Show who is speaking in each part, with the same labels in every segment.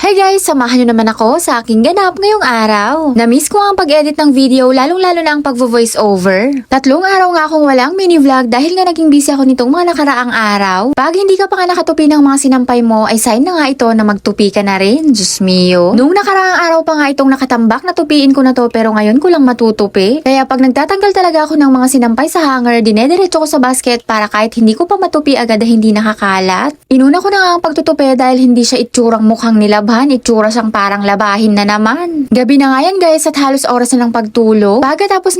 Speaker 1: Hey guys, samahan nyo naman ako sa aking ganap ngayong araw. Na-miss ko ang pag-edit ng video, lalong-lalo na ang pag-voice over. 3 araw nga akong walang mini-vlog dahil nga naging busy ako nitong mga nakaraang araw. Pag hindi ka pa nga nakatupi ng mga sinampay mo, ay sign na nga ito na magtupi ka na rin. Diyos mio. Nung nakaraang araw pa nga itong nakatambak, natupiin ko na to pero ngayon ko lang matutupi. Kaya pag nagtatanggal talaga ako ng mga sinampay sa hanger, dinediretso ko sa basket para kahit hindi ko pa matupi agad ay hindi nakakalat. Inuna ko na nga ang pagtutupi dahil hindi siya itsurang mukhang nilabhan. Itsura siyang parang labahin na naman. Gabi na nga yan guys at halos oras na ng pagtulog. Pagkatapos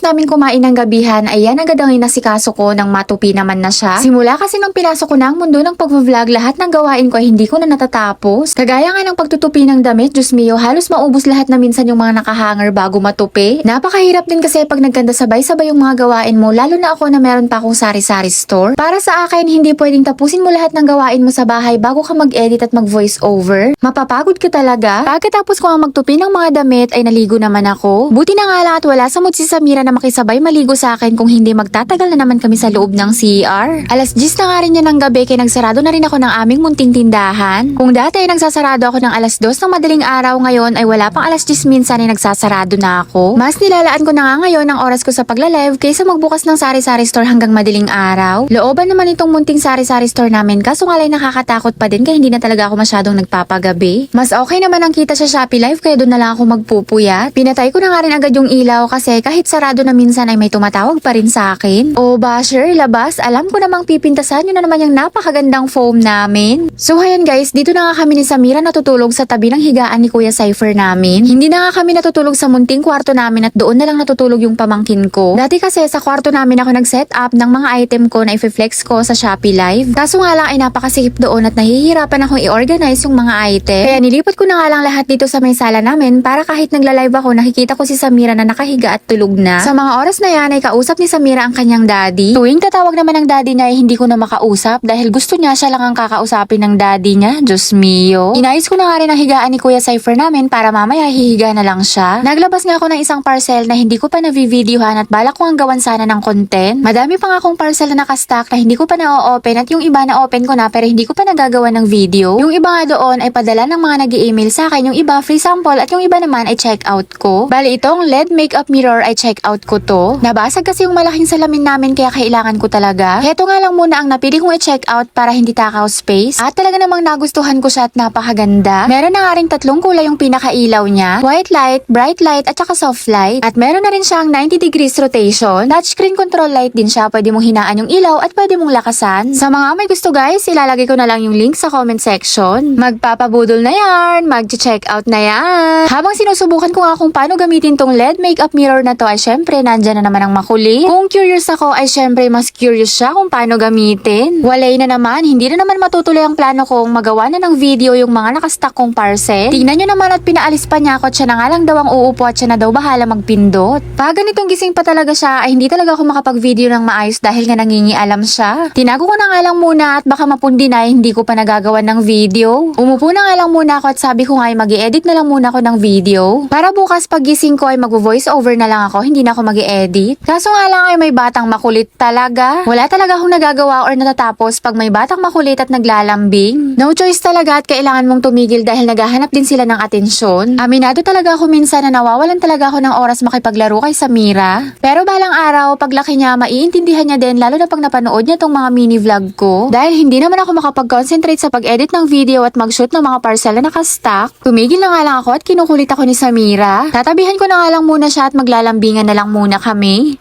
Speaker 1: namin kumain ng gabihan ay yan agad ang inasikaso ko nang matupi naman na siya. Simula kasi nang pinasok ko na ang mundo ng pag-vlog, lahat ng gawain ko ay hindi ko na natatapos. Kagaya nga ng pagtutupi ng damit, Diyos mio, halos maubos lahat na minsan yung mga nakahanger bago matupi. Napakahirap din kasi pag nagkanda sabay-sabay yung mga gawain mo, lalo na ako na meron pa akong sari-sari store. Para sa akin, hindi pwedeng tapusin mo lahat ng gawain mo sa bahay bago ka mag-edit at mag-voice over. Mapapagod ka talaga. Pagkatapos ko ang magtupi ng mga damit ay naligo naman ako. Buti na nga lang at wala sa mood si Samira na makisabay maligo sa akin kung hindi magtatagal na naman kami sa loob ng CR. Alas 10 na nga rin yan ng gabi kaya nagsarado na rin ako ng aming munting tindahan. Kung dati ay nagsasarado ako ng alas 2 ng madaling araw, ngayon ay wala pang alas 10 minsan ay nagsasarado na ako. Mas nilalaan ko na nga ngayon ang oras ko sa pagla-live kaysa magbukas ng sari-sari store hanggang madaling araw. Looban naman itong munting sari-sari store namin kaso nga lang nakakatakot pa din kaya hindi na talaga ako masyadong nagpapagabi. Mas okay naman ang kita sa Shopee Live kaya doon na lang ako magpupuyat. Pinatay ko na nga rin agad yung ilaw kasi kahit sarado na minsan ay may tumatawag pa rin sa akin. O basher, labas, alam ko namang pipintasan nyo na naman yung napakagandang foam namin. So ayan guys, dito na nga kami ni Samira natutulog sa tabi ng higaan ni Kuya Cypher namin. Hindi na nga kami natutulog sa munting kwarto namin at doon na lang natutulog yung pamangkin ko. Dati kasi sa kwarto namin ako nag-set up ng mga item ko na i-flex ko sa Shopee Live. Kaso nga lang ay napakasikip doon at nahihirapan akong i-organize yung mga item. Kaya nilipat ko na nga lang lahat dito sa may sala namin para kahit nagla-live ako nakikita ko si Samira na nakahiga at tulog na. Sa mga oras na yan ay kausap ni Samira ang kanyang daddy. Tuwing tatawag naman ng daddy niya ay hindi ko na makausap dahil gusto niya siya lang ang kakausapin ng daddy niya. Diyos mio. Inayos ko na nga rin ang higaan ni Kuya Cypher namin para mamaya hihiga na lang siya. Naglabas nga ako ng isang parcel na hindi ko pa na-videohan at balak ko ang gawan sana ng content. Madami pa nga akong parcel na nakastock na hindi ko pa na-open at yung iba na-open ko na pero hindi ko pa nagagawa ng video. Yung iba nga doon ay padala ng mga nag-i-email sa akin, yung iba free sample at yung iba naman ay check out ko. Bali itong LED makeup mirror ay check out ko to. Nabasag kasi yung malaking salamin namin kaya kailangan ko talaga. Heto nga lang muna ang napili kong i-check out para hindi takaw space. At talaga namang nagustuhan ko siya at napakaganda. Meron na nga rin 3 kulay yung pinakailaw niya. White light, bright light at saka soft light. At meron na rin siyang 90 degrees rotation. Touchscreen control light din siya. Pwede mong hinaan yung ilaw at pwede mong lakasan. Sa mga may gusto guys, ilalagay ko na lang yung link sa comment section. Magpapabudol na yan. Mag-check out na yan. Habang sinusubukan ko nga kung paano gamitin tong LED makeup mirror na to ay syempre nandyan na naman ang makulit. Kung curious ako ay syempre mas curious siya kung paano gamitin. Walay na naman, hindi na naman matutuloy ang plano kong magawa na ng video yung mga nakastock kong parcel. Tingnan nyo naman at pinaalis pa niya ako at siya na nga lang daw ang uupo at siya na daw bahala magpindot. Pag ganitong gising pa talaga siya ay hindi talaga ako makapag-video ng maayos dahil nga nangingialam siya. Tinago ko na nga lang muna at baka mapundi na hindi ko pa nagagawa ng video. Umupo na nga lang muna ako at sabi ko nga ay mag-i-edit na lang muna ako ng video. Para bukas pag gising ko ay mag-voice over na lang ako, hindi na ako mag-i-edit. Kaso nga lang ay may batang makulit talaga. Wala talaga akong nagagawa or natatapos pag may batang makulit at naglalambing. No choice talaga at kailangan mong tumigil dahil naghahanap din sila ng atensyon. Aminado talaga ako minsan na nawawalan talaga ako ng oras makipaglaro kay Samira. Pero balang araw, paglaki niya, maiintindihan niya din lalo na pag napanood niya tong mga mini vlog ko. Dahil hindi naman ako makapag-concentrate sa pag-edit ng video at mag-shoot ng mga parcel na nakastock. Tumigil na nga lang ako at kinukulit ako ni Samira. Tatabihan ko na nga lang muna siya at maglalambingan na lang muna kami.